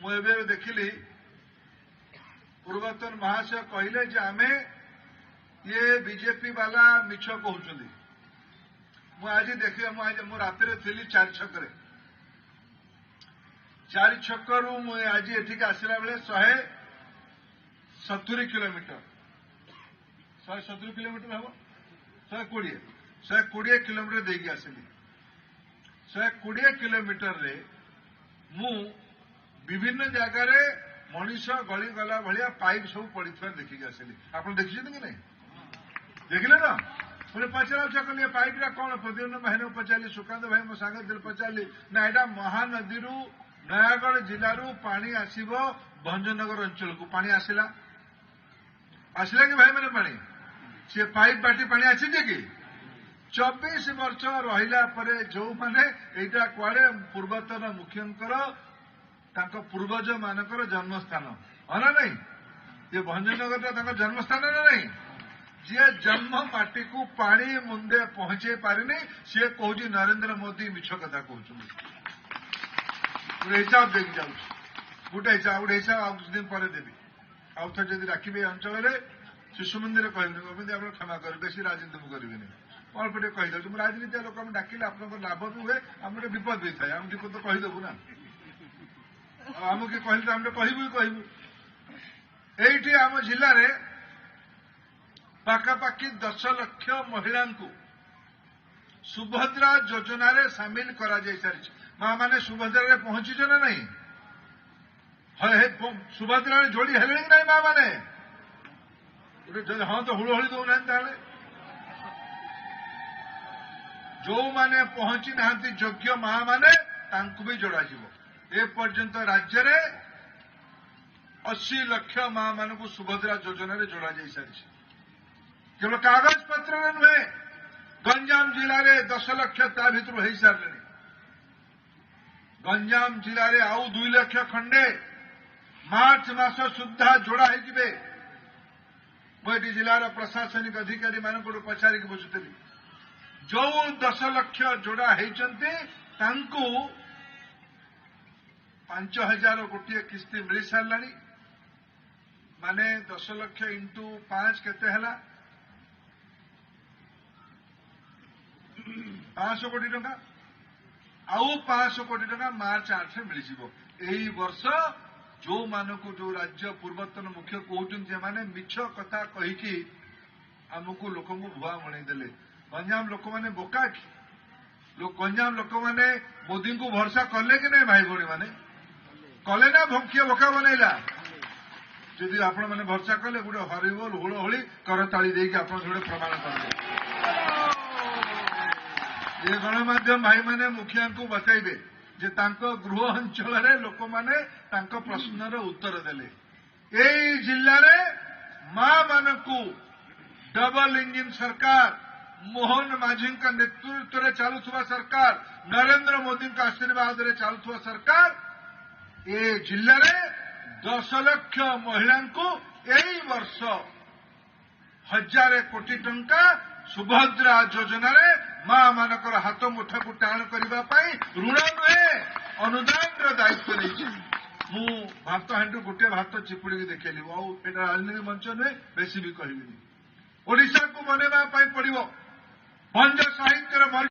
मुझे देखिली पूर्वतन महाशय कहले जे आमे ये बीजेपी वाला मिछ कहते मुझे देख मु रात थी 4 छक 4 छकू मुझे आज एठिक आसला बेले 170 किलोमीटर 170 किलोमीटर हम 120 किलोमीटर देकी आसली 120 किलोमीटर रे मु विभिन्न जगार मनीष गली गला भाया पाइप सब पड़ी देखिक आसली आप देखी कि नहीं देखिले ना मुझे पचरा कल पाइप कौन प्रद्युम्न भाई ने पचारि सुकांत भाई मो सांगे पचारि ना यहाँ महानदी नयागढ़ जिलू पानी आसब भंजनगर अंचल को पानी आसला आसला कि भाई मैंने पानी सी पाइप बाटी पानी आसी कि 24 वर्ष रहा जो मैंने यहाँ कुआड़े पूर्वतन मुख्यंकर पूर्वज मानकर जन्मस्थान अना नहीं ये भंजनगर जन्मस्थान ना नहीं जी जन्म माटी को पानी मुंदे पहुंचे पारिनी सी कौच नरेंद्र मोदी मिछ कथा कहते हिसाब देख जाऊँ गोटे हिसाब कुछ दिन पर देवी आउ थे जब राखी अंचल शिशु मंदिर कहबी आप क्षमा कर बेसी राजनीति मुझे करी अल्प टे कहीदे राजनीति लोक डाकिले आप लाभ भी हुए आम गोटे विपद भी थाए आम विपद कहीदेबू ना आम किए कहले आम कहबू ये आम जिले में पाखापाखि 10 लाख महिला को सुभद्रा योजना रे सामिल करा जाय सारी माँ मैंने सुभद्रा रे पहुंची ना नहीं सुभद्रा जोड़ी हेले कि नहीं माँ मैंने हाँ तो हुड़ोहड़ी दौना जो माने पहुंची ना योग्य माँ मैंने भी जोड़ा ए पर्यंत राज्य में 80 लाख माँ मान को सुभद्रा योजना रे जोड़ा जाय सारी केवल कागज पत्र नुहे गंजाम जिले में 10 लाख ता भर हो सारे गंजाम जिले में आउ 2 लाख खंडे मार्च मास सुधा जोड़ा हो मुझे जिलार प्रशासनिक अधिकारी मान पचारिक बुझुली जो 10 लाख जोड़ा होती 5000 गोटे किस्ती मिल सारा माने 10 लाख इंटू 5 केते हला 500 कोटी टंका आउ 500 कोटी टंका मार्च 8 मिल यही वर्ष जो मानक जो राज्य पूर्वतन मुख्य कहते माने मिछ कथा कहीकि आमको लोक भुआ बणईदे गंजाम लोक मैंने बोका कि गंजाम लोक मैंने मोदी को भरोसा कले कि नहीं भाई भौणी मैंने कले ना किए बोका बनईला जदि आपण मैंने भरोसा कले गोटे हरिबोल हुड़ोहली करताली देकी आप प्रमाण करेंगे ये गणमाध्यम भाई मैंने मुखिया को बतईबे जे तांको गृह अंचल लोक मैंने प्रश्नर उत्तर देले यही जिले में माँ मान को डबल इंजिन सरकार मोहन माझी नेतृत्व में चलुवा सरकार नरेंद्र मोदी आशीर्वाद में चलुवा सरकार ये जिले में 10 लाख महिला को यही वर्ष 1000 कोटी टंका सुभद्रा योजना रे माँ मानकर हाथ मुठा को टाण करने ऋण नुहे अनुदान दायित्व नहीं मु भात हांडू गोटे भात चिपुड़ी देखली राजनीति मंच नुहे बेसी भी कहबी ओडिशा को बनवा पड़ो भंज साहित्य